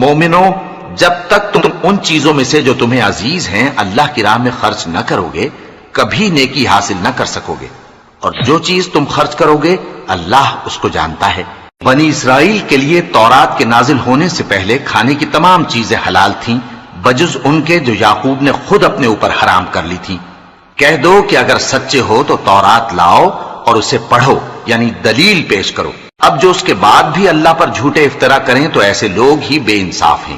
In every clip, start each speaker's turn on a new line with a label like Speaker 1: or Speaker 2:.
Speaker 1: مومنو، جب تک تم ان چیزوں میں سے جو تمہیں عزیز ہیں اللہ کی راہ میں خرچ نہ کرو گے کبھی نیکی حاصل نہ کر سکو گے، اور جو چیز تم خرچ کرو گے اللہ اس کو جانتا ہے۔ بنی اسرائیل کے لیے تورات کے نازل ہونے سے پہلے کھانے کی تمام چیزیں حلال تھیں بجز ان کے جو یعقوب نے خود اپنے اوپر حرام کر لی تھی۔ کہہ دو کہ اگر سچے ہو تو تورات لاؤ اور اسے پڑھو، یعنی دلیل پیش کرو۔ اب جو اس کے بعد بھی اللہ پر جھوٹے افطرا کریں تو ایسے لوگ ہی بے انصاف ہیں۔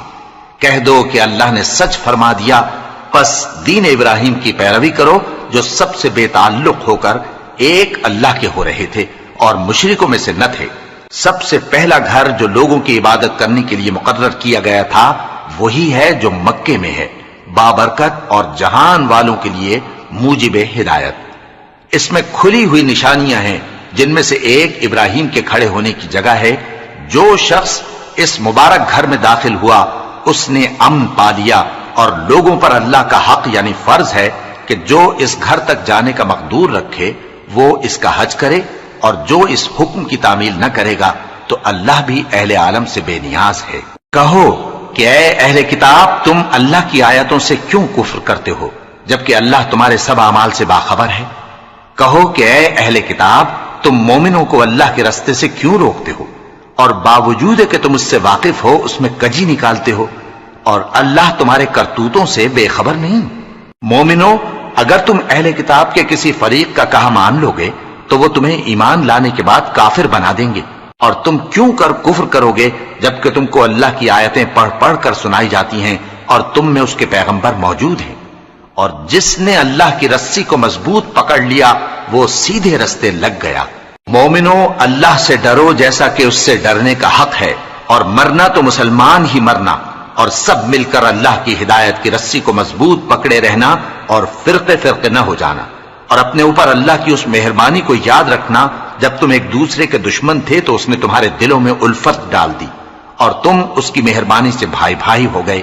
Speaker 1: کہہ دو کہ اللہ نے سچ فرما دیا، پس دین ابراہیم کی پیروی کرو جو سب سے بے تعلق ہو کر ایک اللہ کے ہو رہے تھے اور مشرکوں میں سے نہ تھے۔ سب سے پہلا گھر جو لوگوں کی عبادت کرنے کے لیے مقرر کیا گیا تھا وہی ہے جو مکے میں ہے، بابرکت اور جہان والوں کے لیے موجب ہدایت۔ اس میں کھلی ہوئی نشانیاں ہیں جن میں سے ایک ابراہیم کے کھڑے ہونے کی جگہ ہے۔ جو شخص اس مبارک گھر میں داخل ہوا اس نے امن پا لیا، اور لوگوں پر اللہ کا حق یعنی فرض ہے کہ جو اس گھر تک جانے کا مقدور رکھے وہ اس کا حج کرے، اور جو اس حکم کی تعمیل نہ کرے گا تو اللہ بھی اہل عالم سے بے نیاز ہے۔ کہو کہ اے اہل کتاب، تم اللہ کی آیتوں سے کیوں کفر کرتے ہو جبکہ اللہ تمہارے سب اعمال سے باخبر ہے؟ کہو کہ اے اہل کتاب، تم مومنوں کو اللہ کے رستے سے کیوں روکتے ہو اور باوجود کہ تم اس سے واقف ہو اس میں کجی نکالتے ہو، اور اللہ تمہارے کرتوتوں سے بے خبر نہیں؟ مومنو، اگر تم اہل کتاب کے کسی فریق کا کہا مان لو گے تو وہ تمہیں ایمان لانے کے بعد کافر بنا دیں گے، اور تم کیوں کر کفر کرو گے جبکہ تم کو اللہ کی آیتیں پڑھ پڑھ کر سنائی جاتی ہیں اور تم میں اس کے پیغمبر موجود ہیں؟ اور جس نے اللہ کی رسی کو مضبوط پکڑ لیا وہ سیدھے رستے لگ گیا۔ مومنو، اللہ سے ڈرو جیسا کہ اس سے ڈرنے کا حق ہے، اور مرنا تو مسلمان ہی مرنا، اور سب مل کر اللہ کی ہدایت کی رسی کو مضبوط پکڑے رہنا اور فرقے فرقے نہ ہو جانا، اور اپنے اوپر اللہ کی اس مہربانی کو یاد رکھنا جب تم ایک دوسرے کے دشمن تھے تو اس نے تمہارے دلوں میں الفت ڈال دی اور تم اس کی مہربانی سے بھائی بھائی ہو گئے،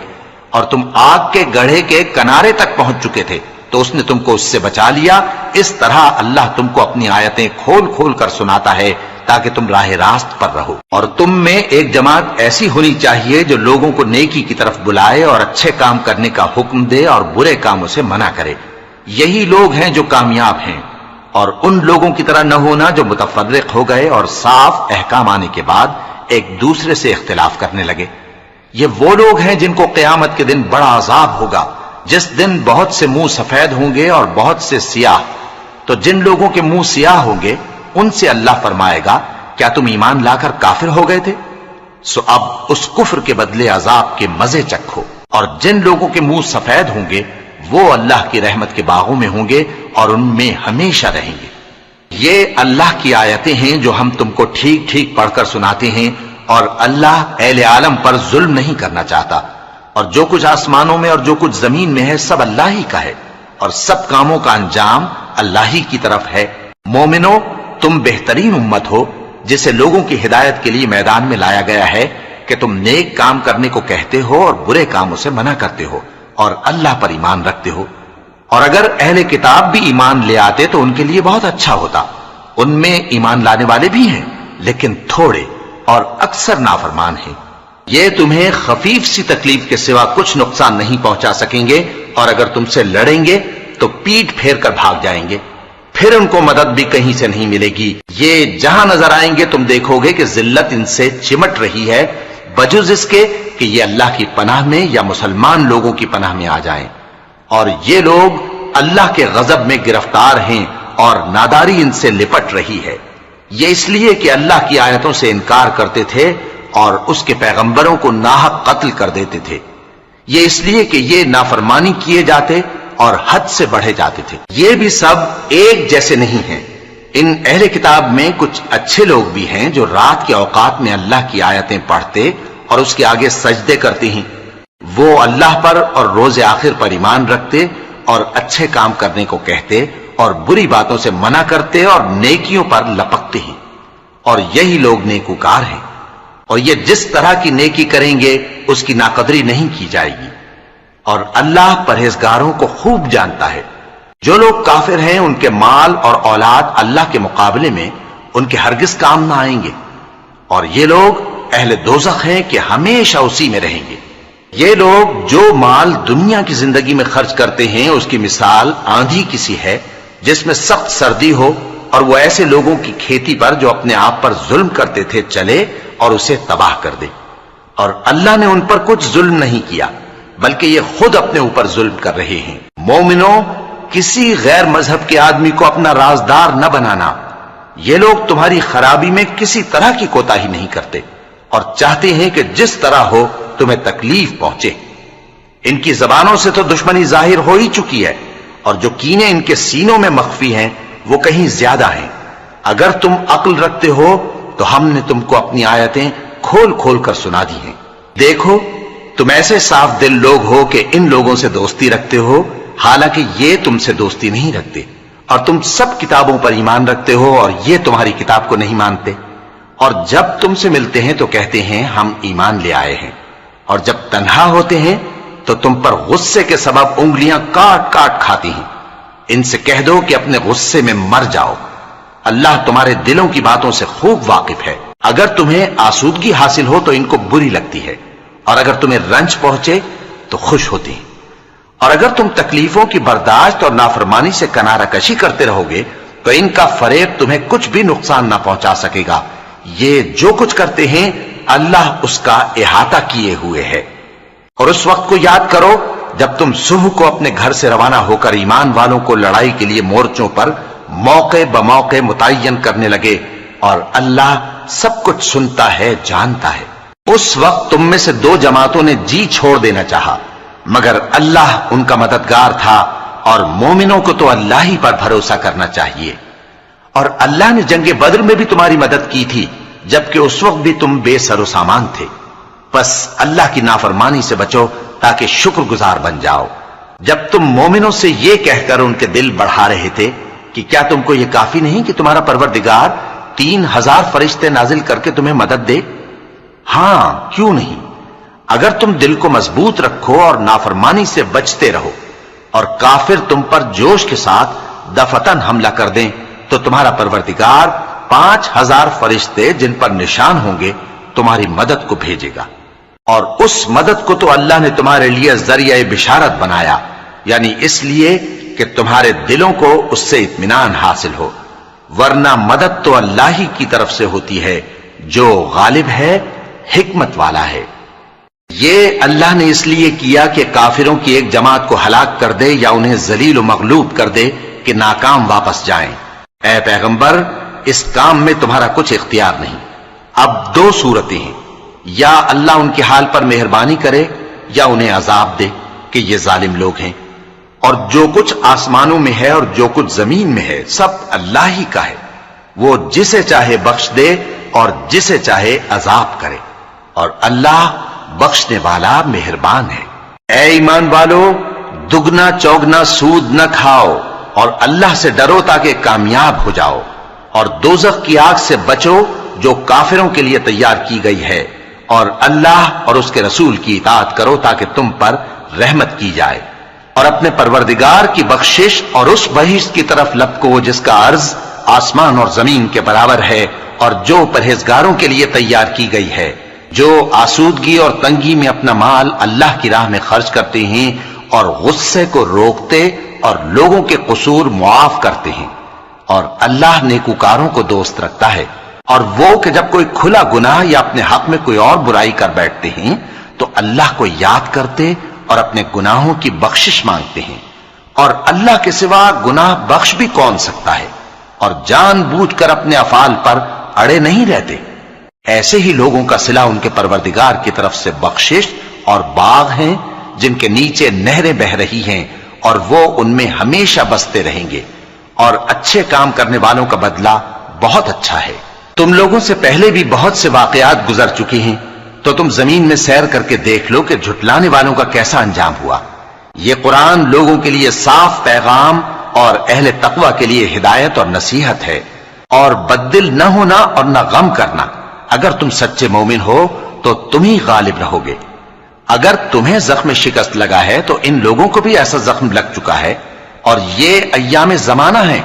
Speaker 1: اور تم آگ کے گڑھے کے کنارے تک پہنچ چکے تھے تو اس نے تم کو اس سے بچا لیا۔ اس طرح اللہ تم کو اپنی آیتیں کھول کھول کر سناتا ہے تاکہ تم راہ راست پر رہو۔ اور تم میں ایک جماعت ایسی ہونی چاہیے جو لوگوں کو نیکی کی طرف بلائے اور اچھے کام کرنے کا حکم دے اور برے کاموں سے منع کرے۔ یہی لوگ ہیں جو کامیاب ہیں، اور ان لوگوں کی طرح نہ ہونا جو متفرق ہو گئے اور صاف احکام آنے کے بعد ایک دوسرے سے اختلاف کرنے لگے۔ یہ وہ لوگ ہیں جن کو قیامت کے دن بڑا عذاب ہوگا، جس دن بہت سے منہ سفید ہوں گے اور بہت سے سیاہ۔ تو جن لوگوں کے منہ سیاہ ہوں گے ان سے اللہ فرمائے گا، کیا تم ایمان لا کر کافر ہو گئے تھے؟ سو اب اس کفر کے بدلے عذاب کے مزے چکھو۔ اور جن لوگوں کے منہ سفید ہوں گے وہ اللہ کی رحمت کے باغوں میں ہوں گے اور ان میں ہمیشہ رہیں گے۔ یہ اللہ کی آیتیں ہیں جو ہم تم کو ٹھیک ٹھیک پڑھ کر سناتے ہیں، اور اللہ اہل عالم پر ظلم نہیں کرنا چاہتا، اور جو کچھ آسمانوں میں اور جو کچھ زمین میں ہے سب اللہ ہی کا ہے، اور سب کاموں کا انجام اللہ ہی کی طرف ہے۔ مومنو، تم بہترین امت ہو جسے لوگوں کی ہدایت کے لیے میدان میں لایا گیا ہے کہ تم نیک کام کرنے کو کہتے ہو اور برے کاموں سے منع کرتے ہو اور اللہ پر ایمان رکھتے ہو۔ اور اگر اہل کتاب بھی ایمان لے آتے تو ان کے لیے بہت اچھا ہوتا، ان میں ایمان لانے والے بھی ہیں لیکن تھوڑے اور اکثر نافرمان ہیں۔ یہ تمہیں خفیف سی تکلیف کے سوا کچھ نقصان نہیں پہنچا سکیں گے، اور اگر تم سے لڑیں گے تو پیٹ پھیر کر بھاگ جائیں گے، پھر ان کو مدد بھی کہیں سے نہیں ملے گی۔ یہ جہاں نظر آئیں گے تم دیکھو گے کہ ذلت ان سے چمٹ رہی ہے، بجز اس کے کہ یہ اللہ کی پناہ میں یا مسلمان لوگوں کی پناہ میں آ جائیں۔ اور یہ لوگ اللہ کے غضب میں گرفتار ہیں اور ناداری ان سے لپٹ رہی ہے۔ یہ اس لیے کہ اللہ کی آیتوں سے انکار کرتے تھے اور اس کے پیغمبروں کو ناحق قتل کر دیتے تھے۔ یہ اس لیے کہ یہ نافرمانی کیے جاتے اور حد سے بڑھے جاتے تھے۔ یہ بھی سب ایک جیسے نہیں ہیں۔ ان اہل کتاب میں کچھ اچھے لوگ بھی ہیں جو رات کے اوقات میں اللہ کی آیتیں پڑھتے اور اس کے آگے سجدے کرتے ہیں۔ وہ اللہ پر اور روز آخر پر ایمان رکھتے اور اچھے کام کرنے کو کہتے اور بری باتوں سے منع کرتے اور نیکیوں پر لپکتے ہیں، اور یہی لوگ نیکوکار ہیں۔ اور یہ جس طرح کی نیکی کریں گے اس کی ناقدری نہیں کی جائے گی، اور اللہ پرہیزگاروں کو خوب جانتا ہے۔ جو لوگ کافر ہیں ان کے مال اور اولاد اللہ کے مقابلے میں ان کے ہرگز کام نہ آئیں گے، اور یہ لوگ اہل دوزخ ہیں کہ ہمیشہ اسی میں رہیں گے۔ یہ لوگ جو مال دنیا کی زندگی میں خرچ کرتے ہیں اس کی مثال آندھی کسی ہے جس میں سخت سردی ہو اور وہ ایسے لوگوں کی کھیتی پر جو اپنے آپ پر ظلم کرتے تھے چلے اور اسے تباہ کر دے. اور اللہ نے ان پر کچھ ظلم نہیں کیا بلکہ یہ خود اپنے اوپر ظلم کر رہے ہیں. مومنوں، کسی غیر مذہب کے آدمی کو اپنا رازدار نہ بنانا. یہ لوگ تمہاری خرابی میں کسی طرح کی کوتاہی نہیں کرتے اور چاہتے ہیں کہ جس طرح ہو تمہیں تکلیف پہنچے. ان کی زبانوں سے تو دشمنی ظاہر ہو ہی چکی ہے اور جو کینے ان کے سینوں میں مخفی ہیں وہ کہیں زیادہ ہیں. اگر تم عقل رکھتے ہو تو ہم نے تم کو اپنی آیتیں کھول کھول کر سنا دی ہیں. دیکھو، تم ایسے صاف دل لوگ ہو کہ ان لوگوں سے دوستی رکھتے ہو حالانکہ یہ تم سے دوستی نہیں رکھتے، اور تم سب کتابوں پر ایمان رکھتے ہو اور یہ تمہاری کتاب کو نہیں مانتے. اور جب تم سے ملتے ہیں تو کہتے ہیں ہم ایمان لے آئے ہیں، اور جب تنہا ہوتے ہیں تو تم پر غصے کے سبب انگلیاں کاٹ کاٹ کھاتی ہیں. ان سے کہہ دو کہ اپنے غصے میں مر جاؤ. اللہ تمہارے دلوں کی باتوں سے خوب واقف ہے. اگر تمہیں آسودگی حاصل ہو تو ان کو بری لگتی ہے، اور اگر تمہیں رنج پہنچے تو خوش ہوتی ہیں. اور اگر تم تکلیفوں کی برداشت اور نافرمانی سے کنارہ کشی کرتے رہو گے تو ان کا فریب تمہیں کچھ بھی نقصان نہ پہنچا سکے گا. یہ جو کچھ کرتے ہیں اللہ اس کا احاطہ کیے ہوئے ہے. اور اس وقت کو یاد کرو جب تم صبح کو اپنے گھر سے روانہ ہو کر ایمان والوں کو لڑائی کے لیے مورچوں پر موقع بموقع متعین کرنے لگے، اور اللہ سب کچھ سنتا ہے، جانتا ہے. اس وقت تم میں سے دو جماعتوں نے جی چھوڑ دینا چاہا، مگر اللہ ان کا مددگار تھا، اور مومنوں کو تو اللہ ہی پر بھروسہ کرنا چاہیے. اور اللہ نے جنگ بدر میں بھی تمہاری مدد کی تھی جبکہ اس وقت بھی تم بے سر و سامان تھے. بس اللہ کی نافرمانی سے بچو تاکہ شکر گزار بن جاؤ. جب تم مومنوں سے یہ کہہ کر ان کے دل بڑھا رہے تھے کہ کیا تم کو یہ کافی نہیں کہ تمہارا پروردگار 3000 فرشتے نازل کر کے تمہیں مدد دے؟ ہاں، کیوں نہیں. اگر تم دل کو مضبوط رکھو اور نافرمانی سے بچتے رہو اور کافر تم پر جوش کے ساتھ دفتن حملہ کر دیں تو تمہارا پروردگار 5000 فرشتے جن پر نشان ہوں گے تمہاری مدد کو بھیجے گا. اور اس مدد کو تو اللہ نے تمہارے لیے ذریعہ بشارت بنایا، یعنی اس لیے کہ تمہارے دلوں کو اس سے اطمینان حاصل ہو، ورنہ مدد تو اللہ ہی کی طرف سے ہوتی ہے جو غالب ہے، حکمت والا ہے. یہ اللہ نے اس لیے کیا کہ کافروں کی ایک جماعت کو ہلاک کر دے یا انہیں ذلیل و مغلوب کر دے کہ ناکام واپس جائیں. اے پیغمبر، اس کام میں تمہارا کچھ اختیار نہیں. اب دو صورتیں ہیں، یا اللہ ان کے حال پر مہربانی کرے یا انہیں عذاب دے کہ یہ ظالم لوگ ہیں. اور جو کچھ آسمانوں میں ہے اور جو کچھ زمین میں ہے سب اللہ ہی کا ہے. وہ جسے چاہے بخش دے اور جسے چاہے عذاب کرے، اور اللہ بخشنے والا مہربان ہے. اے ایمان والو، دگنا چوگنا سود نہ کھاؤ اور اللہ سے ڈرو تاکہ کامیاب ہو جاؤ. اور دوزخ کی آگ سے بچو جو کافروں کے لیے تیار کی گئی ہے، اور اللہ اور اس کے رسول کی اطاعت کرو تاکہ تم پر رحمت کی جائے. اور اپنے پروردگار کی بخشش اور اس بہشت کی طرف لپکو جس کا عرض آسمان اور زمین کے برابر ہے، اور جو پرہیزگاروں کے لیے تیار کی گئی ہے، جو آسودگی اور تنگی میں اپنا مال اللہ کی راہ میں خرچ کرتے ہیں اور غصے کو روکتے اور لوگوں کے قصور معاف کرتے ہیں. اور اللہ نیکوکاروں کو دوست رکھتا ہے. اور وہ کہ جب کوئی کھلا گناہ یا اپنے حق میں کوئی اور برائی کر بیٹھتے ہیں تو اللہ کو یاد کرتے اور اپنے گناہوں کی بخشش مانگتے ہیں. اور اللہ کے سوا گناہ بخش بھی کون سکتا ہے، اور جان بوجھ کر اپنے افعال پر اڑے نہیں رہتے. ایسے ہی لوگوں کا صلہ ان کے پروردگار کی طرف سے بخشش اور باغ ہیں جن کے نیچے نہریں بہ رہی ہیں، اور وہ ان میں ہمیشہ بستے رہیں گے. اور اچھے کام کرنے والوں کا بدلہ بہت اچھا ہے. تم لوگوں سے پہلے بھی بہت سے واقعات گزر چکے ہیں، تو تم زمین میں سیر کر کے دیکھ لو کہ جھٹلانے والوں کا کیسا انجام ہوا. یہ قرآن لوگوں کے لیے صاف پیغام اور اہل تقوی کے لیے ہدایت اور نصیحت ہے. اور بددل نہ ہونا اور نہ غم کرنا. اگر تم سچے مومن ہو تو تم ہی غالب رہو گے. اگر تمہیں زخم شکست لگا ہے تو ان لوگوں کو بھی ایسا زخم لگ چکا ہے. اور یہ ایام زمانہ ہے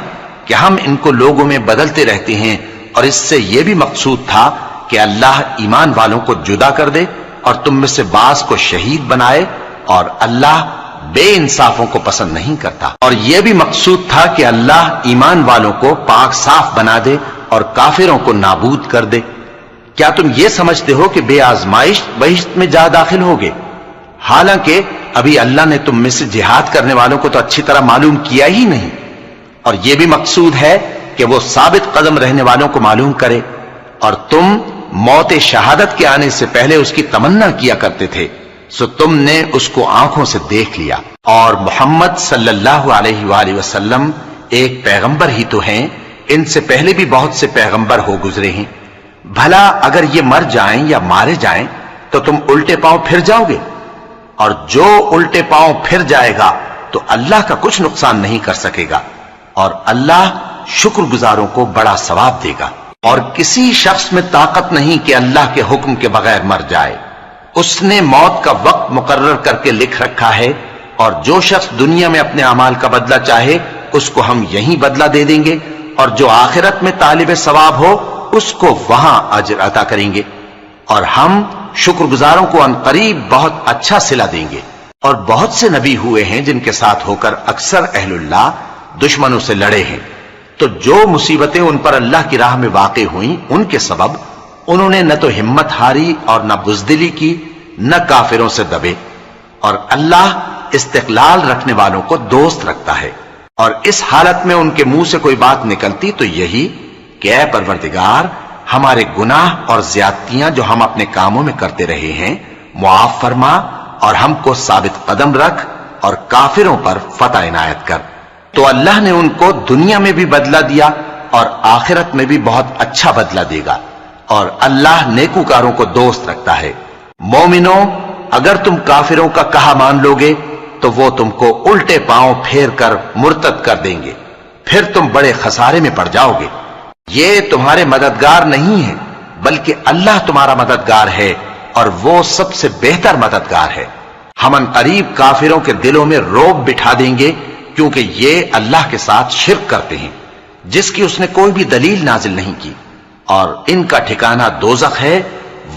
Speaker 1: کہ ہم ان کو لوگوں میں بدلتے رہتے ہیں، اور اس سے یہ بھی مقصود تھا کہ اللہ ایمان والوں کو جدا کر دے اور تم میں سے بعض کو شہید بنائے، اور اللہ بے انصافوں کو پسند نہیں کرتا۔ اور یہ بھی مقصود تھا کہ اللہ ایمان والوں کو پاک صاف بنا دے اور کافروں کو نابود کر دے۔ کیا تم یہ سمجھتے ہو کہ بے آزمائش بہشت میں جا داخل ہوگے؟ حالانکہ ابھی اللہ نے تم میں سے جہاد کرنے والوں کو تو اچھی طرح معلوم کیا ہی نہیں۔ اور یہ بھی مقصود ہے کہ وہ ثابت قدم رہنے والوں کو معلوم کرے، اور تم موت شہادت کے آنے سے پہلے اس کی تمنا کیا کرتے تھے، سو تم نے اس کو آنکھوں سے دیکھ لیا۔ اور محمد صلی اللہ علیہ وآلہ وسلم ایک پیغمبر ہی تو ہیں، ان سے پہلے بھی بہت سے پیغمبر ہو گزرے ہیں۔ بھلا اگر یہ مر جائیں یا مارے جائیں تو تم الٹے پاؤں پھر جاؤ گے؟ اور جو الٹے پاؤں پھر جائے گا تو اللہ کا کچھ نقصان نہیں کر سکے گا، اور اللہ شکر گزاروں کو بڑا ثواب دے گا۔ اور کسی شخص میں طاقت نہیں کہ اللہ کے حکم کے بغیر مر جائے، اس نے موت کا وقت مقرر کر کے لکھ رکھا ہے، اور جو شخص دنیا میں اپنے اعمال کا بدلہ چاہے اس کو ہم یہیں بدلہ دے دیں گے، اور جو آخرت میں طالب ثواب ہو اس کو وہاں اجر عطا کریں گے، اور ہم شکر گزاروں کو عنقریب بہت اچھا صلہ دیں گے۔ اور بہت سے نبی ہوئے ہیں جن کے ساتھ ہو کر اکثر اہل اللہ دشمنوں سے لڑے ہیں، تو جو مصیبتیں ان پر اللہ کی راہ میں واقع ہوئیں ان کے سبب انہوں نے نہ تو ہمت ہاری اور نہ بزدلی کی، نہ کافروں سے دبے۔ اور اللہ استقلال رکھنے والوں کو دوست رکھتا ہے، اور اس حالت میں ان کے منہ سے کوئی بات نکلتی تو یہی کہ اے پروردگار، ہمارے گناہ اور زیادتیاں جو ہم اپنے کاموں میں کرتے رہے ہیں معاف فرما، اور ہم کو ثابت قدم رکھ، اور کافروں پر فتح عنایت کر۔ تو اللہ نے ان کو دنیا میں بھی بدلہ دیا اور آخرت میں بھی بہت اچھا بدلہ دے گا، اور اللہ نیکوکاروں کو دوست رکھتا ہے۔ مومنوں، اگر تم کافروں کا کہا مان لوگے تو وہ تم کو الٹے پاؤں پھیر کر مرتد کر دیں گے، پھر تم بڑے خسارے میں پڑ جاؤ گے۔ یہ تمہارے مددگار نہیں ہے بلکہ اللہ تمہارا مددگار ہے، اور وہ سب سے بہتر مددگار ہے۔ ہم عنقریب کافروں کے دلوں میں رعب بٹھا دیں گے، کیونکہ یہ اللہ کے ساتھ شرک کرتے ہیں جس کی اس نے کوئی بھی دلیل نازل نہیں کی، اور ان کا ٹھکانہ دوزخ ہے،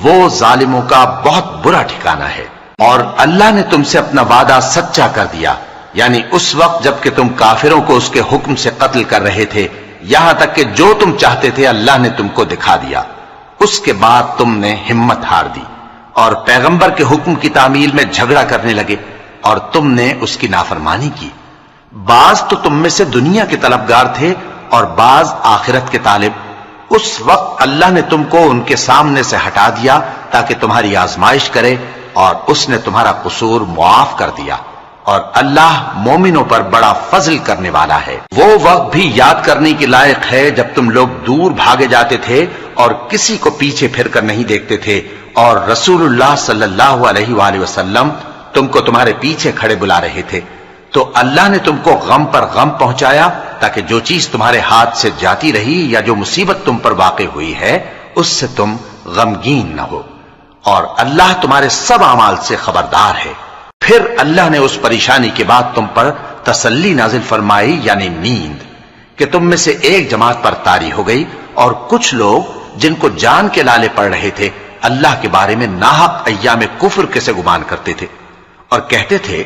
Speaker 1: وہ ظالموں کا بہت برا ٹھکانہ ہے۔ اور اللہ نے تم سے اپنا وعدہ سچا کر دیا، یعنی اس وقت جب کہ تم کافروں کو اس کے حکم سے قتل کر رہے تھے، یہاں تک کہ جو تم چاہتے تھے اللہ نے تم کو دکھا دیا۔ اس کے بعد تم نے ہمت ہار دی اور پیغمبر کے حکم کی تعمیل میں جھگڑا کرنے لگے، اور تم نے اس کی نافرمانی کی۔ بعض تو تم میں سے دنیا کے طلبگار تھے اور بعض آخرت کے طالب۔ اس وقت اللہ نے تم کو ان کے سامنے سے ہٹا دیا تاکہ تمہاری آزمائش کرے، اور اس نے تمہارا قصور معاف کر دیا، اور اللہ مومنوں پر بڑا فضل کرنے والا ہے۔ وہ وقت بھی یاد کرنے کی لائق ہے جب تم لوگ دور بھاگے جاتے تھے اور کسی کو پیچھے پھر کر نہیں دیکھتے تھے، اور رسول اللہ صلی اللہ علیہ وآلہ وسلم تم کو تمہارے پیچھے کھڑے بلا رہے تھے، تو اللہ نے تم کو غم پر غم پہنچایا تاکہ جو چیز تمہارے ہاتھ سے جاتی رہی یا جو مصیبت تم پر واقع ہوئی ہے اس سے تم غمگین نہ ہو، اور اللہ تمہارے سب اعمال سے خبردار ہے۔ پھر اللہ نے اس پریشانی کے بعد تم پر تسلی نازل فرمائی، یعنی نیند، کہ تم میں سے ایک جماعت پر طاری ہو گئی، اور کچھ لوگ جن کو جان کے لالے پڑ رہے تھے اللہ کے بارے میں ناحق ایام کفر کے سے گمان کرتے تھے، اور کہتے تھے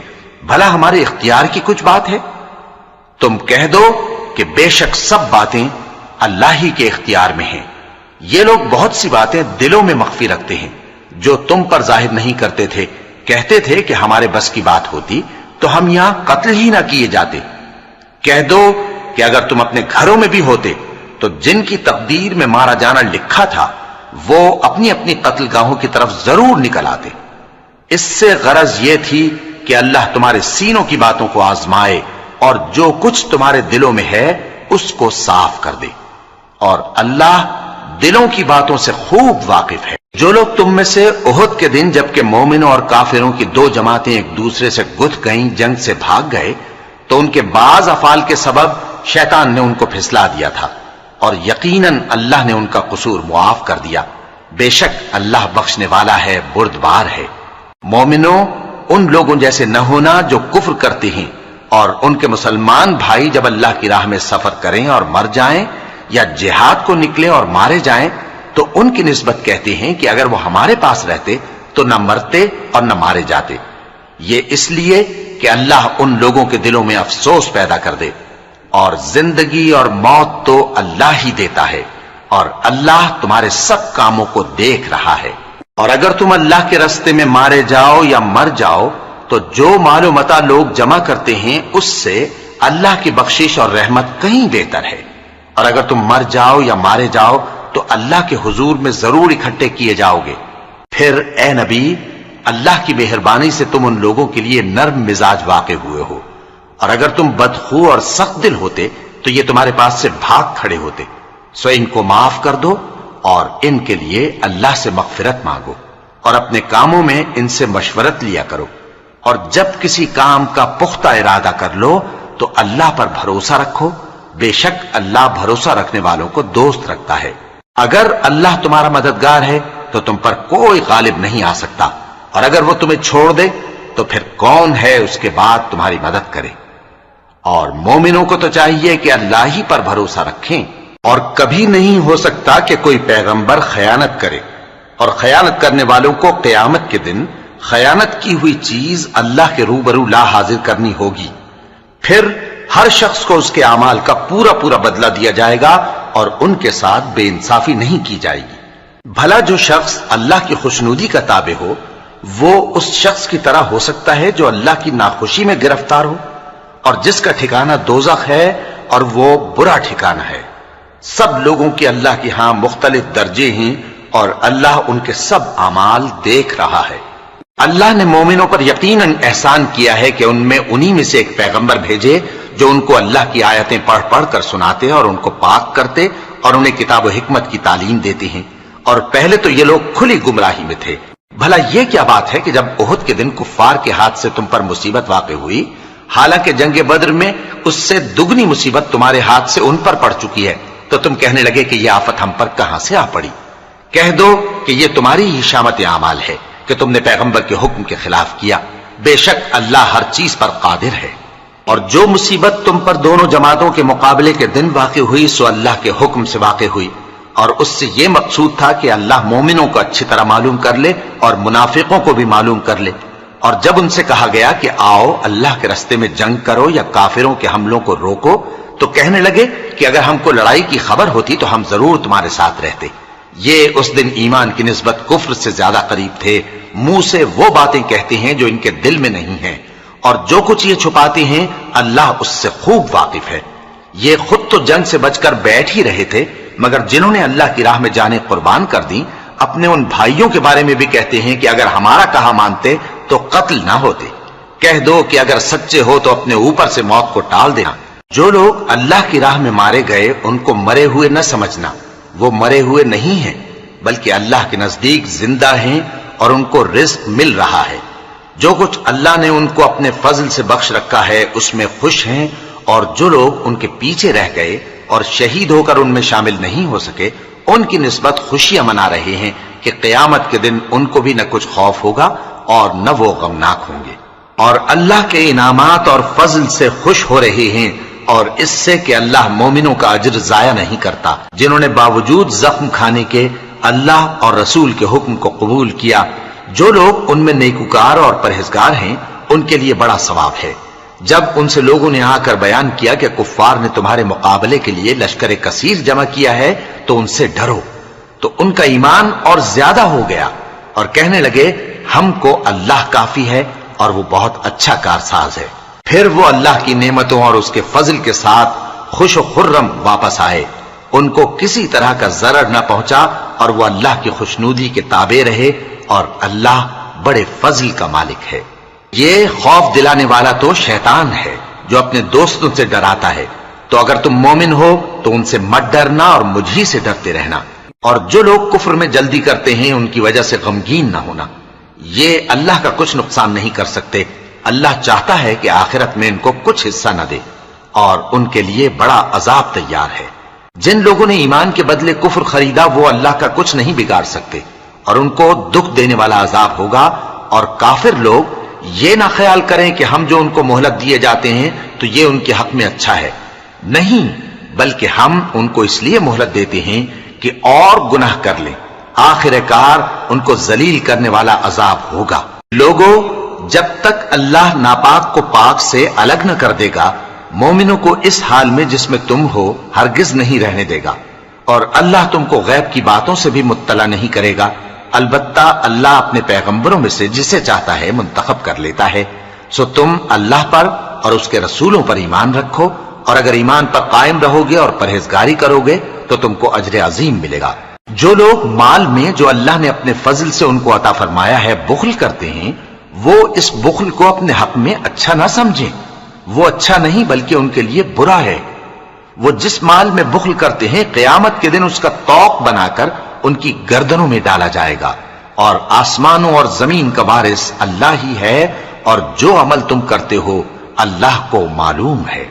Speaker 1: بھلا ہمارے اختیار کی کچھ بات ہے؟ تم کہہ دو کہ بے شک سب باتیں اللہ ہی کے اختیار میں ہیں۔ یہ لوگ بہت سی باتیں دلوں میں مخفی رکھتے ہیں جو تم پر ظاہر نہیں کرتے تھے۔ کہتے تھے کہ ہمارے بس کی بات ہوتی تو ہم یہاں قتل ہی نہ کیے جاتے۔ کہہ دو کہ اگر تم اپنے گھروں میں بھی ہوتے تو جن کی تقدیر میں مارا جانا لکھا تھا وہ اپنی اپنی قتل گاہوں کی طرف ضرور نکل آتے۔ اس سے غرض یہ تھی کہ اللہ تمہارے سینوں کی باتوں کو آزمائے اور جو کچھ تمہارے دلوں میں ہے اس کو صاف کر دے، اور اللہ دلوں کی باتوں سے خوب واقف ہے۔ جو لوگ تم میں سے احد کے دن جبکہ مومنوں اور کافروں کی دو جماعتیں ایک دوسرے سے گتھ گئیں جنگ سے بھاگ گئے تو ان کے بعض افعال کے سبب شیطان نے ان کو پھسلا دیا تھا، اور یقیناً اللہ نے ان کا قصور معاف کر دیا۔ بے شک اللہ بخشنے والا ہے، بردبار ہے۔ مومنوں، ان لوگوں جیسے نہ ہونا جو کفر کرتے ہیں، اور ان کے مسلمان بھائی جب اللہ کی راہ میں سفر کریں اور مر جائیں یا جہاد کو نکلیں اور مارے جائیں تو ان کی نسبت کہتے ہیں کہ اگر وہ ہمارے پاس رہتے تو نہ مرتے اور نہ مارے جاتے، یہ اس لیے کہ اللہ ان لوگوں کے دلوں میں افسوس پیدا کر دے، اور زندگی اور موت تو اللہ ہی دیتا ہے، اور اللہ تمہارے سب کاموں کو دیکھ رہا ہے۔ اور اگر تم اللہ کے راستے میں مارے جاؤ یا مر جاؤ تو جو مال و متاع لوگ جمع کرتے ہیں اس سے اللہ کی بخشش اور رحمت کہیں بہتر ہے، اور اگر تم مر جاؤ یا مارے جاؤ تو اللہ کے حضور میں ضرور اکٹھے کیے جاؤ گے۔ پھر اے نبی، اللہ کی مہربانی سے تم ان لوگوں کے لیے نرم مزاج واقع ہوئے ہو، اور اگر تم بدخو اور سخت دل ہوتے تو یہ تمہارے پاس سے بھاگ کھڑے ہوتے، سو ان کو معاف کر دو اور ان کے لیے اللہ سے مغفرت مانگو، اور اپنے کاموں میں ان سے مشورت لیا کرو، اور جب کسی کام کا پختہ ارادہ کر لو تو اللہ پر بھروسہ رکھو، بے شک اللہ بھروسہ رکھنے والوں کو دوست رکھتا ہے۔ اگر اللہ تمہارا مددگار ہے تو تم پر کوئی غالب نہیں آ سکتا، اور اگر وہ تمہیں چھوڑ دے تو پھر کون ہے اس کے بعد تمہاری مدد کرے۔ اور مومنوں کو تو چاہیے کہ اللہ ہی پر بھروسہ رکھیں، اور کبھی نہیں ہو سکتا کہ کوئی پیغمبر خیانت کرے، اور خیانت کرنے والوں کو قیامت کے دن خیانت کی ہوئی چیز اللہ کے روبرو لا حاضر کرنی ہوگی، پھر ہر شخص کو اس کے اعمال کا پورا پورا بدلہ دیا جائے گا، اور ان کے ساتھ بے انصافی نہیں کی جائے گی۔ بھلا جو شخص اللہ کی خوشنودی کا تابع ہو وہ اس شخص کی طرح ہو سکتا ہے جو اللہ کی ناخوشی میں گرفتار ہو، اور جس کا ٹھکانہ دوزخ ہے اور وہ برا ٹھکانہ ہے۔ سب لوگوں کے اللہ کی ہاں مختلف درجے ہیں، اور اللہ ان کے سب اعمال دیکھ رہا ہے۔ اللہ نے مومنوں پر یقیناً احسان کیا ہے کہ ان میں انہی میں سے ایک پیغمبر بھیجے جو ان کو اللہ کی آیتیں پڑھ پڑھ کر سناتے اور ان کو پاک کرتے اور انہیں کتاب و حکمت کی تعلیم دیتے ہیں، اور پہلے تو یہ لوگ کھلی گمراہی میں تھے۔ بھلا یہ کیا بات ہے کہ جب احد کے دن کفار کے ہاتھ سے تم پر مصیبت واقع ہوئی، حالانکہ جنگ بدر میں اس سے دگنی مصیبت تمہارے ہاتھ سے ان پر پڑ چکی ہے، تو تم کہنے لگے کہ یہ آفت ہم پر کہاں سے آ پڑی؟ کہہ دو کہ یہ تمہاری ہی شامت اعمال ہے کہ تم نے پیغمبر کے حکم کے خلاف کیا، بے شک اللہ ہر چیز پر قادر ہے۔ اور جو مصیبت تم پر دونوں جماعتوں کے مقابلے کے دن واقع ہوئی سو اللہ کے حکم سے واقع ہوئی، اور اس سے یہ مقصود تھا کہ اللہ مومنوں کو اچھی طرح معلوم کر لے اور منافقوں کو بھی معلوم کر لے۔ اور جب ان سے کہا گیا کہ آؤ اللہ کے راستے میں جنگ کرو یا کافروں کے حملوں کو روکو، تو کہنے لگے کہ اگر ہم کو لڑائی کی خبر ہوتی تو ہم ضرور تمہارے ساتھ رہتے۔ یہ اس دن ایمان کی نسبت کفر سے زیادہ قریب تھے، منہ سے وہ باتیں کہتے ہیں جو ان کے دل میں نہیں ہیں، اور جو کچھ یہ چھپاتے ہیں اللہ اس سے خوب واقف ہے۔ یہ خود تو جنگ سے بچ کر بیٹھ ہی رہے تھے، مگر جنہوں نے اللہ کی راہ میں جانیں قربان کر دیں اپنے ان بھائیوں کے بارے میں بھی کہتے ہیں کہ اگر ہمارا کہا مانتے تو قتل نہ ہوتے۔ کہہ دو کہ اگر سچے ہو تو اپنے اوپر سے موت کو ٹال دینا۔ جو لوگ اللہ کی راہ میں مارے گئے ان کو مرے ہوئے نہ سمجھنا، وہ مرے ہوئے نہیں ہیں بلکہ اللہ کے نزدیک زندہ ہیں اور ان کو رزق مل رہا ہے۔ جو کچھ اللہ نے ان کو اپنے فضل سے بخش رکھا ہے اس میں خوش ہیں، اور جو لوگ ان کے پیچھے رہ گئے اور شہید ہو کر ان میں شامل نہیں ہو سکے ان کی نسبت خوشیاں منا رہے ہیں کہ قیامت کے دن ان کو بھی نہ کچھ خوف ہوگا اور نہ وہ غمناک ہوں گے، اور اللہ کے انعامات اور فضل سے خوش ہو رہے ہیں، اور اس سے کہ اللہ مومنوں کا اجر ضائع نہیں کرتا جنہوں نے باوجود زخم کھانے کے اللہ اور رسول کے حکم کو قبول کیا۔ جو لوگ ان میں نیکوکار اور پرہیزگار ہیں ان کے لیے بڑا ثواب ہے۔ جب ان سے لوگوں نے آ کر بیان کیا کہ کفار نے تمہارے مقابلے کے لیے لشکر کثیر جمع کیا ہے تو ان سے ڈرو، تو ان کا ایمان اور زیادہ ہو گیا اور کہنے لگے ہم کو اللہ کافی ہے اور وہ بہت اچھا کارساز ہے۔ پھر وہ اللہ کی نعمتوں اور اس کے فضل کے ساتھ خوش و خرم واپس آئے، ان کو کسی طرح کا ضرر نہ پہنچا، اور وہ اللہ کی خوشنودی کے تابع رہے، اور اللہ بڑے فضل کا مالک ہے۔ یہ خوف دلانے والا تو شیطان ہے جو اپنے دوستوں سے ڈراتا ہے، تو اگر تم مومن ہو تو ان سے مت ڈرنا اور مجھ ہی سے ڈرتے رہنا، اور جو لوگ کفر میں جلدی کرتے ہیں ان کی وجہ سے غمگین نہ ہونا، یہ اللہ کا کچھ نقصان نہیں کر سکتے۔ اللہ چاہتا ہے کہ آخرت میں ان کو کچھ حصہ نہ دے، اور ان کے لیے بڑا عذاب تیار ہے۔ جن لوگوں نے ایمان کے بدلے کفر خریدا وہ اللہ کا کچھ نہیں بگاڑ سکتے، اور ان کو دکھ دینے والا عذاب ہوگا۔ اور کافر لوگ یہ نہ خیال کریں کہ ہم جو ان کو مہلت دیے جاتے ہیں تو یہ ان کے حق میں اچھا ہے، نہیں، بلکہ ہم ان کو اس لیے مہلت دیتے ہیں کہ اور گناہ کر لیں، آخر کار ان کو ذلیل کرنے والا عذاب ہوگا۔ لوگوں، جب تک اللہ ناپاک کو پاک سے الگ نہ کر دے گا، مومنوں کو اس حال میں جس میں تم ہو ہرگز نہیں رہنے دے گا، اور اللہ تم کو غیب کی باتوں سے بھی مطلع نہیں کرے گا۔ البتہ اللہ اپنے پیغمبروں میں سے جسے چاہتا ہے منتخب کر لیتا ہے۔ سو تم اللہ پر اور اس کے رسولوں پر ایمان رکھو، اور اگر ایمان پر قائم رہو گے اور پرہیزگاری کرو گے تو تم کو اجر عظیم ملے گا۔ جو لوگ مال میں جو اللہ نے اپنے فضل سے ان کو عطا فرمایا ہے بخل کرتے ہیں، وہ اس بخل کو اپنے حق میں اچھا نہ سمجھیں، وہ اچھا نہیں بلکہ ان کے لیے برا ہے۔ وہ جس مال میں بخل کرتے ہیں قیامت کے دن اس کا طوق بنا کر ان کی گردنوں میں ڈالا جائے گا، اور آسمانوں اور زمین کا وارث اللہ ہی ہے، اور جو عمل تم کرتے ہو اللہ کو معلوم ہے۔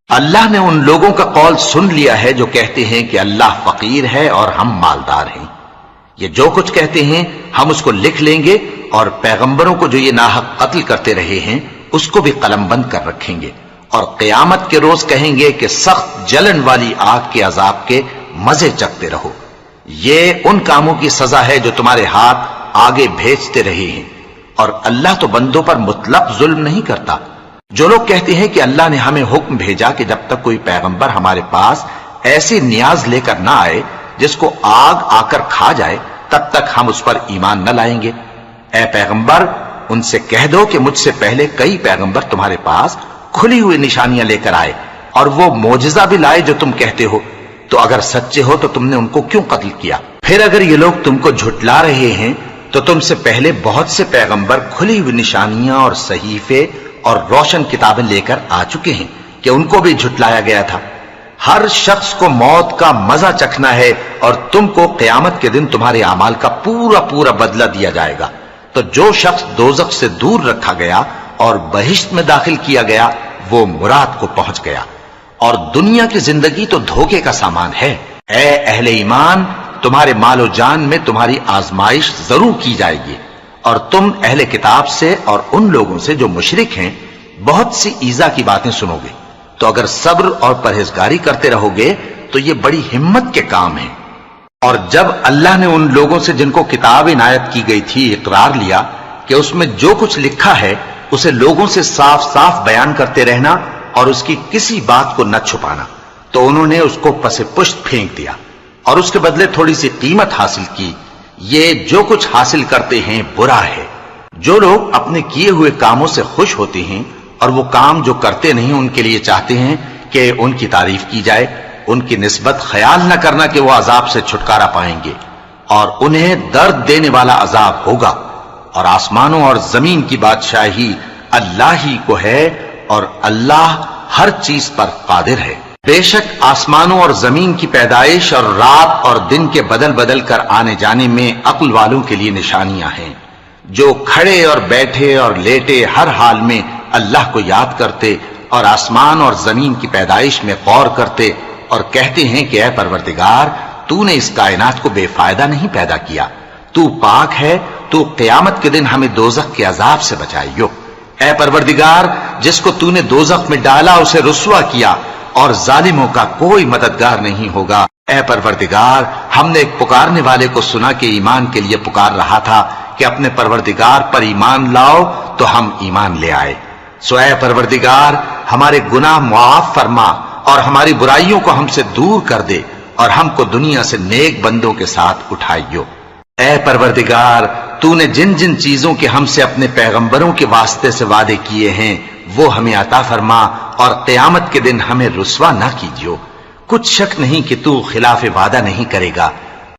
Speaker 1: اللہ نے ان لوگوں کا قول سن لیا ہے جو کہتے ہیں کہ اللہ فقیر ہے اور ہم مالدار ہیں۔ یہ جو کچھ کہتے ہیں ہم اس کو لکھ لیں گے، اور پیغمبروں کو جو یہ ناحق قتل کرتے رہے ہیں اس کو بھی قلم بند کر رکھیں گے، اور قیامت کے روز کہیں گے کہ سخت جلن والی آگ کے عذاب کے مزے چکتے رہو۔ یہ ان کاموں کی سزا ہے جو تمہارے ہاتھ آگے بھیجتے رہے ہیں، اور اللہ تو بندوں پر مطلق ظلم نہیں کرتا۔ جو لوگ کہتے ہیں کہ اللہ نے ہمیں حکم بھیجا کہ جب تک کوئی پیغمبر ہمارے پاس ایسی نیاز لے کر نہ آئے جس کو آگ آ کر کھا جائے تب تک ہم اس پر ایمان نہ لائیں گے۔ اے پیغمبر، ان سے کہہ دو کہ مجھ سے پہلے کئی پیغمبر تمہارے پاس کھلی ہوئی نشانیاں لے کر آئے، اور وہ معجزہ بھی لائے جو تم کہتے ہو، تو اگر سچے ہو تو تم نے ان کو کیوں قتل کیا؟ پھر اگر یہ لوگ تم کو جھٹلا رہے ہیں تو تم سے پہلے بہت سے پیغمبر کھلی ہوئی نشانیاں اور صحیفے اور روشن کتابیں لے کر آ چکے ہیں کہ ان کو بھی جھٹلایا گیا تھا۔ ہر شخص کو موت کا مزہ چکھنا ہے، اور تم کو قیامت کے دن تمہارے اعمال کا پورا پورا بدلہ دیا جائے گا۔ تو جو شخص دوزخ سے دور رکھا گیا اور بہشت میں داخل کیا گیا وہ مراد کو پہنچ گیا، اور دنیا کی زندگی تو دھوکے کا سامان ہے۔ اے اہل ایمان، تمہارے مال و جان میں تمہاری آزمائش ضرور کی جائے گی، اور تم اہل کتاب سے اور ان لوگوں سے جو مشرک ہیں بہت سی ایذا کی باتیں سنو گے، تو اگر صبر اور پرہیزگاری کرتے رہو گے تو یہ بڑی ہمت کے کام ہیں۔ اور جب اللہ نے ان لوگوں سے جن کو کتاب عنایت کی گئی تھی اقرار لیا کہ اس میں جو کچھ لکھا ہے اسے لوگوں سے صاف صاف بیان کرتے رہنا اور اس کی کسی بات کو نہ چھپانا، تو انہوں نے اس کو پس پشت پھینک دیا اور اس کے بدلے تھوڑی سی قیمت حاصل کی۔ یہ جو کچھ حاصل کرتے ہیں برا ہے۔ جو لوگ اپنے کیے ہوئے کاموں سے خوش ہوتے ہیں اور وہ کام جو کرتے نہیں ان کے لیے چاہتے ہیں کہ ان کی تعریف کی جائے، ان کی نسبت خیال نہ کرنا کہ وہ عذاب سے چھٹکارا پائیں گے، اور انہیں درد دینے والا عذاب ہوگا۔ اور آسمانوں اور زمین کی بادشاہی اللہ ہی کو ہے، اور اللہ ہر چیز پر قادر ہے۔ بے شک آسمانوں اور زمین کی پیدائش اور رات اور دن کے بدل بدل کر آنے جانے میں عقل والوں کے لیے نشانیاں ہیں، جو کھڑے اور بیٹھے اور لیٹے ہر حال میں اللہ کو یاد کرتے اور آسمان اور زمین کی پیدائش میں غور کرتے اور کہتے ہیں کہ اے پروردگار، تو نے اس کائنات کو بے فائدہ نہیں پیدا کیا، تو پاک ہے، تو قیامت کے دن ہمیں دوزخ کے عذاب سے بچائیو۔ اے پروردگار، جس کو تو نے دوزخ میں ڈالا اسے رسوا کیا، اور ظالموں کا کوئی مددگار نہیں ہوگا۔ اے پروردگار، ہم نے ایک پکارنے والے کو سنا کہ ایمان کے لیے پکار رہا تھا کہ اپنے پروردگار پر ایمان لاؤ، تو ہم ایمان لے آئے۔ سو اے پروردگار، ہمارے گناہ معاف فرما اور ہماری برائیوں کو ہم سے دور کر دے، اور ہم کو دنیا سے نیک بندوں کے ساتھ اٹھائیو۔ اے پروردگار، تو نے جن جن چیزوں کے ہم سے اپنے پیغمبروں کے واسطے سے وعدے کیے ہیں وہ ہمیں عطا فرما، اور قیامت کے دن ہمیں رسوا نہ کیجیو۔ کچھ شک نہیں کہ تو خلاف وعدہ نہیں کرے گا۔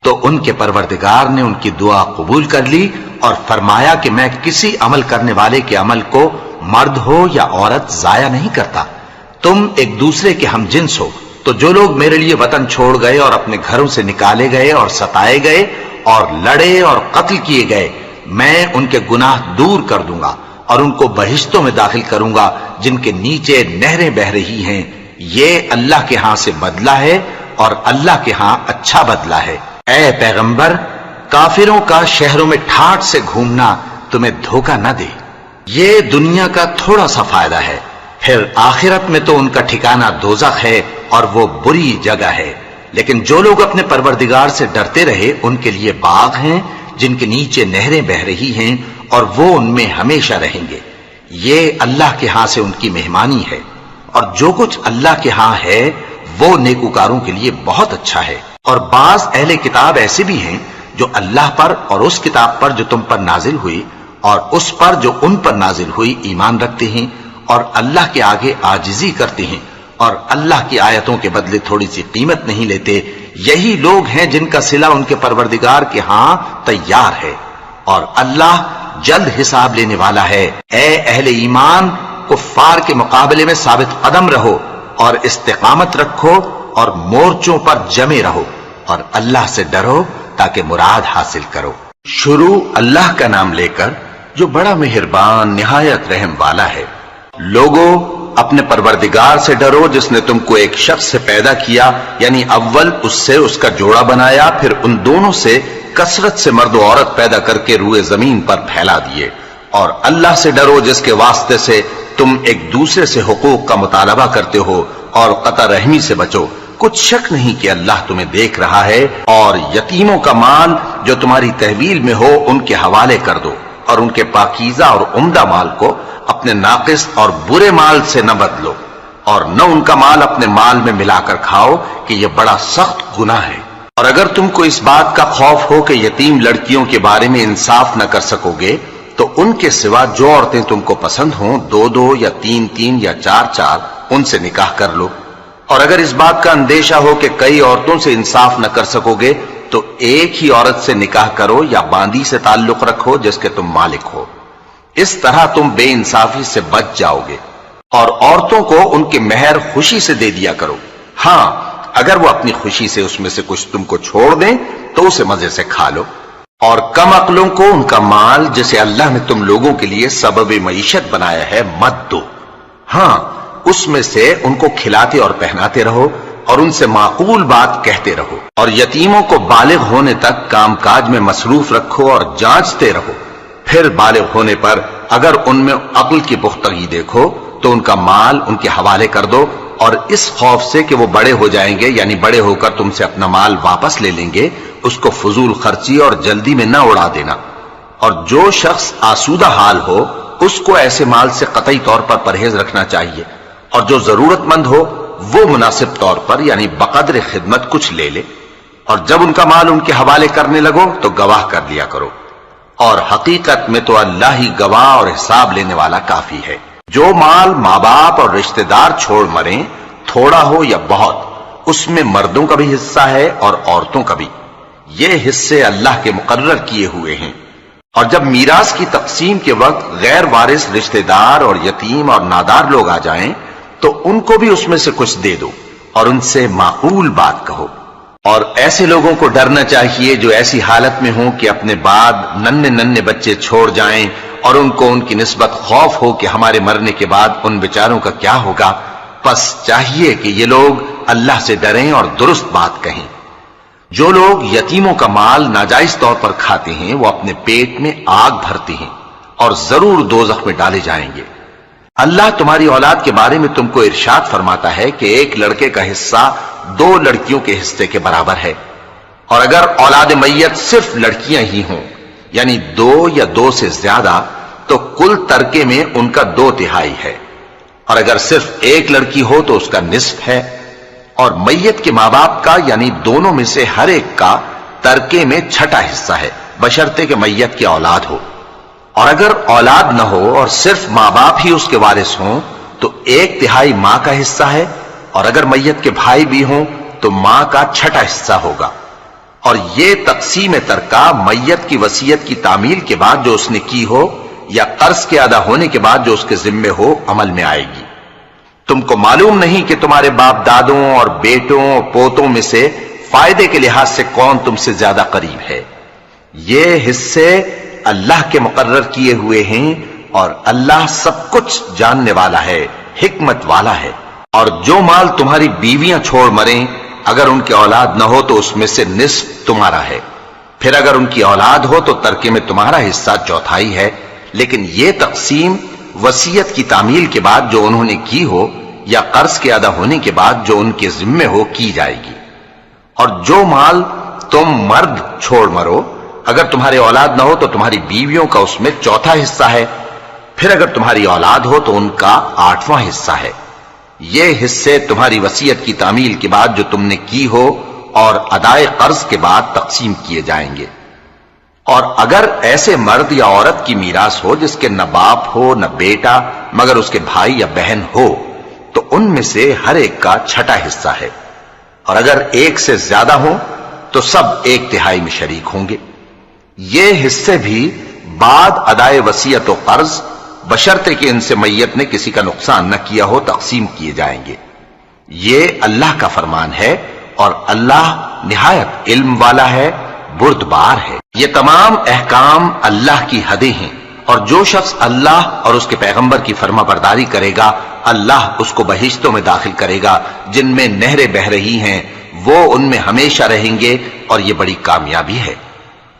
Speaker 1: تو ان کے پروردگار نے ان کی دعا قبول کر لی اور فرمایا کہ میں کسی عمل کرنے والے کے عمل کو مرد ہو یا عورت ضائع نہیں کرتا۔ تم ایک دوسرے کے ہم جنس ہو، تو جو لوگ میرے لیے وطن چھوڑ گئے اور اپنے گھروں سے نکالے گئے اور ستائے گئے اور لڑے اور قتل کیے گئے، میں ان کے گناہ دور کر دوں گا اور ان کو بہشتوں میں داخل کروں گا جن کے نیچے نہریں بہ رہی ہیں۔ یہ اللہ کے ہاں سے بدلہ ہے اور اللہ کے ہاں اچھا بدلہ ہے۔ اے پیغمبر، کافروں کا شہروں میں ٹھاٹ سے گھومنا تمہیں دھوکہ نہ دے۔ یہ دنیا کا تھوڑا سا فائدہ ہے، پھر آخرت میں تو ان کا ٹھکانہ دوزخ ہے اور وہ بری جگہ ہے۔ لیکن جو لوگ اپنے پروردگار سے ڈرتے رہے ان کے لیے باغ ہیں جن کے نیچے نہریں بہہ رہی ہیں اور وہ ان میں ہمیشہ رہیں گے. یہ اللہ کے ہاں سے ان کی مہمانی ہے، اور جو کچھ اللہ کے ہاں ہے وہ نیکوکاروں کے لیے بہت اچھا ہے. اور بعض اہل کتاب ایسے بھی ہیں جو اللہ پر اور اس کتاب پر جو تم پر نازل ہوئی اور اس پر جو ان پر نازل ہوئی ایمان رکھتے ہیں اور اللہ کے آگے عاجزی کرتے ہیں اور اللہ کی آیتوں کے بدلے تھوڑی سی قیمت نہیں لیتے. یہی لوگ ہیں جن کا صلہ ان کے پروردگار کے ہاں تیار ہے، اور اللہ جلد حساب لینے والا ہے. اے اہل ایمان، کفار کے مقابلے میں ثابت قدم رہو اور استقامت رکھو اور مورچوں پر جمے رہو اور اللہ سے ڈرو تاکہ مراد حاصل کرو. شروع اللہ کا نام لے کر جو بڑا مہربان نہایت رحم والا ہے. لوگوں، اپنے پروردگار سے ڈرو جس نے تم کو ایک شخص سے پیدا کیا، یعنی اول اس سے اس کا جوڑا بنایا، پھر ان دونوں سے کثرت سے مرد و عورت پیدا کر کے روئے زمین پر پھیلا دیے. اور اللہ سے ڈرو جس کے واسطے سے تم ایک دوسرے سے حقوق کا مطالبہ کرتے ہو، اور قطع رحمی سے بچو. کچھ شک نہیں کہ اللہ تمہیں دیکھ رہا ہے. اور یتیموں کا مال جو تمہاری تحویل میں ہو ان کے حوالے کر دو، اور ان کے پاکیزہ اور عمدہ مال کو اپنے ناقص اور برے مال سے نہ بدلو، اور نہ ان کا مال اپنے مال میں ملا کر کھاؤ کہ یہ بڑا سخت گناہ ہے. اور اگر تم کو اس بات کا خوف ہو کہ یتیم لڑکیوں کے بارے میں انصاف نہ کر سکو گے تو ان کے سوا جو عورتیں تم کو پسند ہوں، 2 یا 3 یا 4 ان سے نکاح کر لو. اور اگر اس بات کا اندیشہ ہو کہ کئی عورتوں سے انصاف نہ کر سکو گے تو ایک ہی عورت سے نکاح کرو یا باندی سے تعلق رکھو جس کے تم مالک ہو. اس طرح تم بے انصافی سے بچ جاؤ گے. اور عورتوں کو ان کے مہر خوشی سے دے دیا کرو. ہاں، اگر وہ اپنی خوشی سے اس میں سے کچھ تم کو چھوڑ دیں تو اسے مزے سے کھا لو. اور کم عقلوں کو ان کا مال جسے اللہ نے تم لوگوں کے لیے سبب معیشت بنایا ہے مت دو. ہاں، اس میں سے ان کو کھلاتے اور پہناتے رہو اور ان سے معقول بات کہتے رہو. اور یتیموں کو بالغ ہونے تک کام کاج میں مصروف رکھو اور جانچتے رہو. پھر بالغ ہونے پر اگر ان میں عقل کی پختگی دیکھو تو ان کا مال ان کے حوالے کر دو، اور اس خوف سے کہ وہ بڑے ہو جائیں گے، یعنی بڑے ہو کر تم سے اپنا مال واپس لے لیں گے، اس کو فضول خرچی اور جلدی میں نہ اڑا دینا. اور جو شخص آسودہ حال ہو اس کو ایسے مال سے قطعی طور پر پرہیز رکھنا چاہیے، اور جو ضرورت مند ہو وہ مناسب طور پر یعنی بقدر خدمت کچھ لے لے. اور جب ان کا مال ان کے حوالے کرنے لگو تو گواہ کر لیا کرو. اور حقیقت میں تو اللہ ہی گواہ اور حساب لینے والا کافی ہے. جو مال ماں باپ اور رشتہ دار چھوڑ مریں، تھوڑا ہو یا بہت، اس میں مردوں کا بھی حصہ ہے اور عورتوں کا بھی. یہ حصے اللہ کے مقرر کیے ہوئے ہیں. اور جب میراث کی تقسیم کے وقت غیر وارث رشتہ دار اور یتیم اور نادار لوگ آ جائیں تو ان کو بھی اس میں سے کچھ دے دو اور ان سے معقول بات کہو. اور ایسے لوگوں کو ڈرنا چاہیے جو ایسی حالت میں ہوں کہ اپنے بعد ننھے بچے چھوڑ جائیں اور ان کو ان کی نسبت خوف ہو کہ ہمارے مرنے کے بعد ان بیچاروں کا کیا ہوگا. پس چاہیے کہ یہ لوگ اللہ سے ڈریں اور درست بات کہیں. جو لوگ یتیموں کا مال ناجائز طور پر کھاتے ہیں وہ اپنے پیٹ میں آگ بھرتے ہیں اور ضرور دوزخ میں ڈالے جائیں گے. اللہ تمہاری اولاد کے بارے میں تم کو ارشاد فرماتا ہے کہ ایک لڑکے کا حصہ 2 لڑکیوں کے حصے کے برابر ہے. اور اگر اولاد میت صرف لڑکیاں ہی ہوں یعنی 2 یا 2 سے زیادہ تو کل ترکے میں ان کا 2/3 ہے. اور اگر صرف ایک لڑکی ہو تو اس کا نصف ہے. اور میت کے ماں باپ کا یعنی دونوں میں سے ہر ایک کا ترکے میں 6واں حصہ ہے بشرطے کہ میت کی اولاد ہو. اور اگر اولاد نہ ہو اور صرف ماں باپ ہی اس کے وارث ہوں تو 1/3 ماں کا حصہ ہے. اور اگر میت کے بھائی بھی ہوں تو ماں کا 6واں حصہ ہوگا. اور یہ تقسیم ترکہ میت کی وصیت کی تعمیل کے بعد جو اس نے کی ہو یا قرض کے ادا ہونے کے بعد جو اس کے ذمے ہو عمل میں آئے گی. تم کو معلوم نہیں کہ تمہارے باپ دادوں اور بیٹوں اور پوتوں میں سے فائدے کے لحاظ سے کون تم سے زیادہ قریب ہے. یہ حصے اللہ کے مقرر کیے ہوئے ہیں اور اللہ سب کچھ جاننے والا ہے، حکمت والا ہے. اور جو مال تمہاری بیویاں چھوڑ مریں اگر ان کی اولاد نہ ہو تو اس میں سے نصف تمہارا ہے. پھر اگر ان کی اولاد ہو تو ترکے میں تمہارا حصہ 1/4 ہے. لیکن یہ تقسیم وصیت کی تعمیل کے بعد جو انہوں نے کی ہو یا قرض کے ادا ہونے کے بعد جو ان کے ذمے ہو کی جائے گی. اور جو مال تم مرد چھوڑ مرو، اگر تمہارے اولاد نہ ہو تو تمہاری بیویوں کا اس میں چوتھا حصہ ہے، پھر اگر تمہاری اولاد ہو تو ان کا 8واں حصہ ہے۔ یہ حصے تمہاری وصیت کی تعمیل کے بعد جو تم نے کی ہو اور ادائے قرض کے بعد تقسیم کیے جائیں گے۔ اور اگر ایسے مرد یا عورت کی میراث ہو جس کے نہ باپ ہو نہ بیٹا مگر اس کے بھائی یا بہن ہو تو ان میں سے ہر ایک کا 6واں حصہ ہے، اور اگر ایک سے زیادہ ہو تو سب 1/3 میں شریک ہوں گے۔ یہ حصے بھی بعد ادائے وصیت و قرض بشرطے کہ ان سے میت نے کسی کا نقصان نہ کیا ہو تقسیم کیے جائیں گے۔ یہ اللہ کا فرمان ہے اور اللہ نہایت علم والا ہے، بردبار ہے۔ یہ تمام احکام اللہ کی حدیں ہیں، اور جو شخص اللہ اور اس کے پیغمبر کی فرما برداری کرے گا اللہ اس کو بہشتوں میں داخل کرے گا جن میں نہریں بہ رہی ہیں، وہ ان میں ہمیشہ رہیں گے، اور یہ بڑی کامیابی ہے۔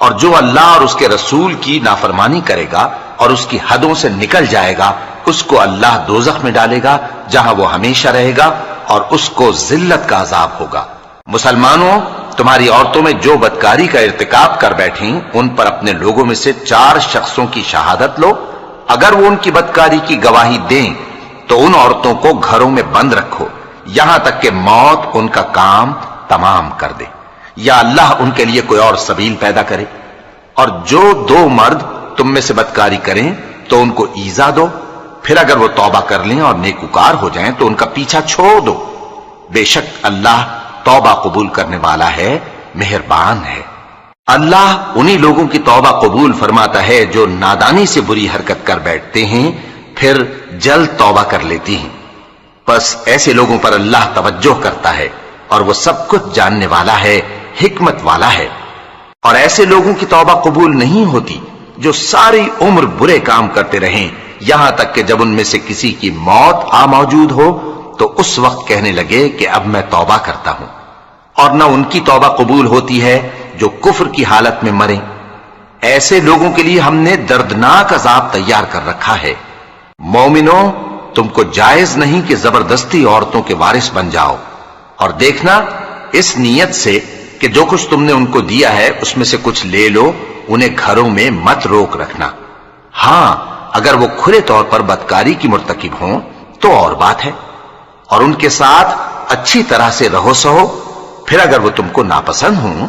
Speaker 1: اور جو اللہ اور اس کے رسول کی نافرمانی کرے گا اور اس کی حدوں سے نکل جائے گا اس کو اللہ دوزخ میں ڈالے گا جہاں وہ ہمیشہ رہے گا، اور اس کو ذلت کا عذاب ہوگا۔ مسلمانوں، تمہاری عورتوں میں جو بدکاری کا ارتکاب کر بیٹھیں ان پر اپنے لوگوں میں سے 4 شخصوں کی شہادت لو۔ اگر وہ ان کی بدکاری کی گواہی دیں تو ان عورتوں کو گھروں میں بند رکھو یہاں تک کہ موت ان کا کام تمام کر دے، یا اللہ ان کے لیے کوئی اور سبیل پیدا کرے۔ اور جو 2 مرد تم میں سے بدکاری کریں تو ان کو ایذا دو، پھر اگر وہ توبہ کر لیں اور نیکوکار ہو جائیں تو ان کا پیچھا چھوڑ دو، بے شک اللہ توبہ قبول کرنے والا ہے، مہربان ہے۔ اللہ انہی لوگوں کی توبہ قبول فرماتا ہے جو نادانی سے بری حرکت کر بیٹھتے ہیں پھر جلد توبہ کر لیتی ہیں، بس ایسے لوگوں پر اللہ توجہ کرتا ہے اور وہ سب کچھ جاننے والا ہے، حکمت والا ہے۔ اور ایسے لوگوں کی توبہ قبول نہیں ہوتی جو ساری عمر برے کام کرتے رہیں یہاں تک کہ جب ان میں سے کسی کی موت آ موجود ہو تو اس وقت کہنے لگے کہ اب میں توبہ کرتا ہوں۔ اور نہ ان کی توبہ قبول ہوتی ہے جو کفر کی حالت میں مریں۔ ایسے لوگوں کے لیے ہم نے دردناک عذاب تیار کر رکھا ہے۔ مومنوں، تم کو جائز نہیں کہ زبردستی عورتوں کے وارث بن جاؤ، اور دیکھنا اس نیت سے کہ جو کچھ تم نے ان کو دیا ہے اس میں سے کچھ لے لو، انہیں گھروں میں مت روک رکھنا۔ ہاں، اگر وہ کھلے طور پر بدکاری کی مرتکب ہوں تو اور بات ہے، اور ان کے ساتھ اچھی طرح سے رہو سہو۔ پھر اگر وہ تم کو ناپسند ہوں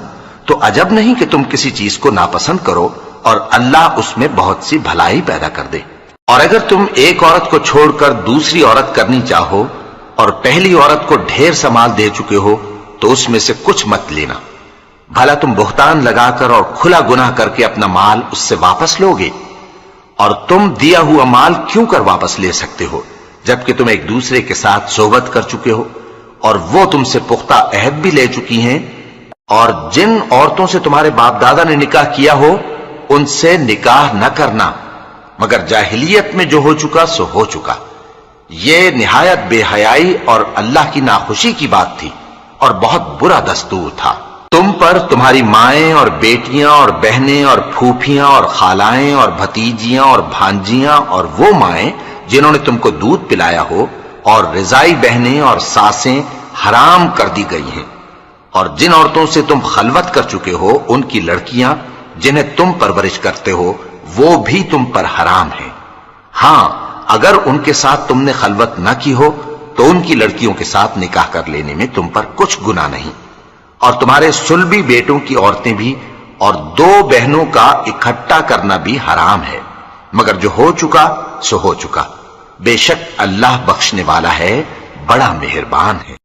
Speaker 1: تو عجب نہیں کہ تم کسی چیز کو ناپسند کرو اور اللہ اس میں بہت سی بھلائی پیدا کر دے۔ اور اگر تم ایک عورت کو چھوڑ کر دوسری عورت کرنی چاہو اور پہلی عورت کو ڈھیر سا مال دے چکے ہو تو اس میں سے کچھ مت لینا، بھلا تم بہتان لگا کر اور کھلا گناہ کر کے اپنا مال اس سے واپس لوگے؟ اور تم دیا ہوا مال کیوں کر واپس لے سکتے ہو جبکہ تم ایک دوسرے کے ساتھ صحبت کر چکے ہو اور وہ تم سے پختہ عہد بھی لے چکی ہیں؟ اور جن عورتوں سے تمہارے باپ دادا نے نکاح کیا ہو ان سے نکاح نہ کرنا مگر جاہلیت میں جو ہو چکا سو ہو چکا۔ یہ نہایت بے حیائی اور اللہ کی ناخوشی کی بات تھی اور بہت برا دستور تھا۔ تم پر تمہاری مائیں اور بیٹیاں اور بہنیں اور پھوپھیاں اور خالائیں اور بھتیجیاں اور بھانجیاں اور وہ مائیں جنہوں نے تم کو دودھ پلایا ہو اور رضائی بہنیں اور ساسیں حرام کر دی گئی ہیں، اور جن عورتوں سے تم خلوت کر چکے ہو ان کی لڑکیاں جنہیں تم پرورش کرتے ہو وہ بھی تم پر حرام ہیں۔ ہاں، اگر ان کے ساتھ تم نے خلوت نہ کی ہو تو ان کی لڑکیوں کے ساتھ نکاح کر لینے میں تم پر کچھ گناہ نہیں، اور تمہارے صلبی بیٹوں کی عورتیں بھی اور 2 بہنوں کا اکٹھا کرنا بھی حرام ہے، مگر جو ہو چکا سو ہو چکا۔ بے شک اللہ بخشنے والا ہے، بڑا مہربان ہے۔